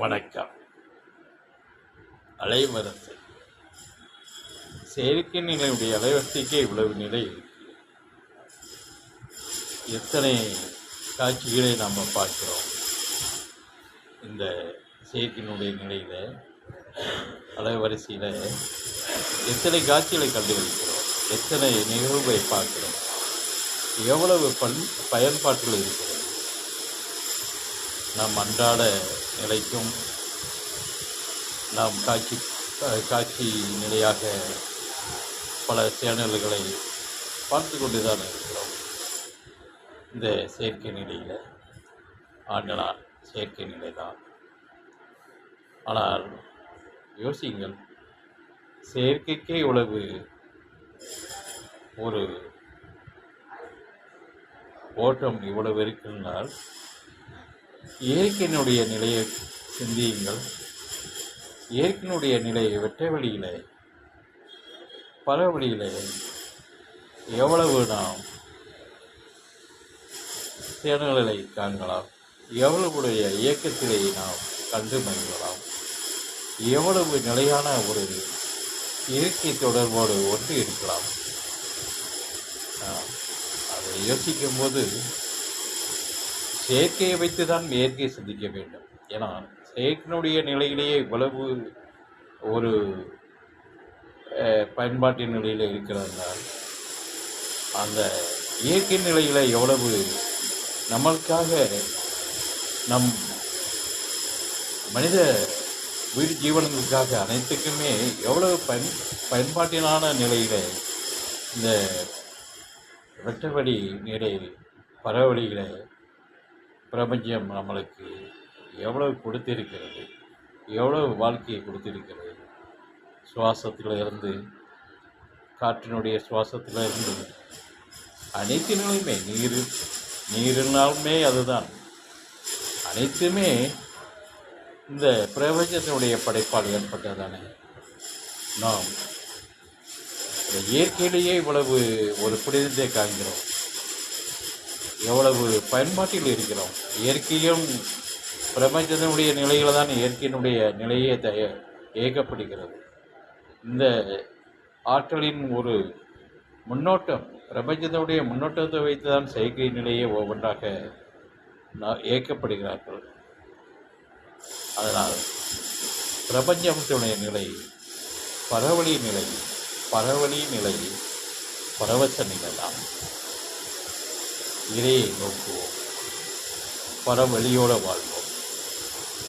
வணக்கம். அலைவரிசை செயற்கை நிலையுடைய அலைவரிசைக்கே இவ்வளவு நிலை இருக்கு. எத்தனை காட்சிகளை நாம் பார்க்கிறோம் இந்த செயற்கையினுடைய நிலையில், அலைவரிசையில் எத்தனை காட்சிகளை கண்டுபிடிக்கிறோம், எத்தனை நிகழ்வை பார்க்கிறோம், எவ்வளவு பயன்பாட்டில் இருக்கிறது. நாம் அன்றாட நிலைக்கும் நாம் காட்சி நிலையாக பல சேனல்களை பார்த்து கொண்டு தான் இருக்கிறோம். இந்த செயற்கை நிலையில் ஆண்டனால் செயற்கை நிலை தான். ஆனால் யோசியுங்கள், செயற்கைக்கே இவ்வளவு ஒரு ஓட்டம் இவ்வளவு இருக்குன்னால், இயற்கையினுடைய நிலையை சிந்தியுங்கள். இயற்கையினுடைய நிலையை வெட்ட வழியில், பல வழியில் எவ்வளவு நாம் சேனல்களை காணலாம், எவ்வளவுடைய இயக்கத்திலே நாம் கண்டு மகிழலாம், எவ்வளவு நிலையான ஒரு இயற்கை தொடர்போடு ஒன்று இருக்கலாம். அதை யோசிக்கும் போது செயற்கையை வைத்து தான் இயற்கையை சிந்திக்க வேண்டும். ஏன்னா செயற்கையினுடைய நிலையிலேயே இவ்வளவு ஒரு பயன்பாட்டின் நிலையில் இருக்கிறதால், அந்த இயற்கை நிலையில் எவ்வளவு நம்மளுக்காக, நம் மனித உயிர் ஜீவனங்களுக்காக அனைத்துக்குமே எவ்வளவு பயன்பாட்டினான நிலையில் இந்த வெட்டவெளி நிலை பரவழிகளை பிரபஞ்சம் நம்மளுக்கு எவ்வளவு கொடுத்திருக்கிறது, எவ்வளவு வாழ்க்கையை கொடுத்திருக்கிறது. சுவாசத்திலிருந்து, காற்றினுடைய சுவாசத்திலிருந்து அனைத்தினுமே, நீரினாலுமே அதுதான், அனைத்துமே இந்த பிரபஞ்சத்தினுடைய படைப்பால் ஏற்பட்டதானே. நாம் இயற்கையிலேயே இவ்வளவு ஒரு புனிதத்தை காண்கிறோம், எவ்வளவு பயன்பாட்டில் இருக்கிறோம். இயற்கையும் பிரபஞ்சத்தினுடைய நிலையில் தான் இயற்கையினுடைய நிலையே இயக்கப்படுகிறது. இந்த ஆற்றலின் ஒரு முன்னோட்டம், பிரபஞ்சத்தினுடைய முன்னோட்டத்தை வைத்து தான் செயற்கை நிலையை ஒவ்வொன்றாக இயக்கப்படுகிறார்கள். அதனால் பிரபஞ்சத்தினுடைய நிலை, பரவழி நிலை, பரவச நிலை தான். இதையை நோக்குவோம், பரவழியோடு வாழ்வோம்.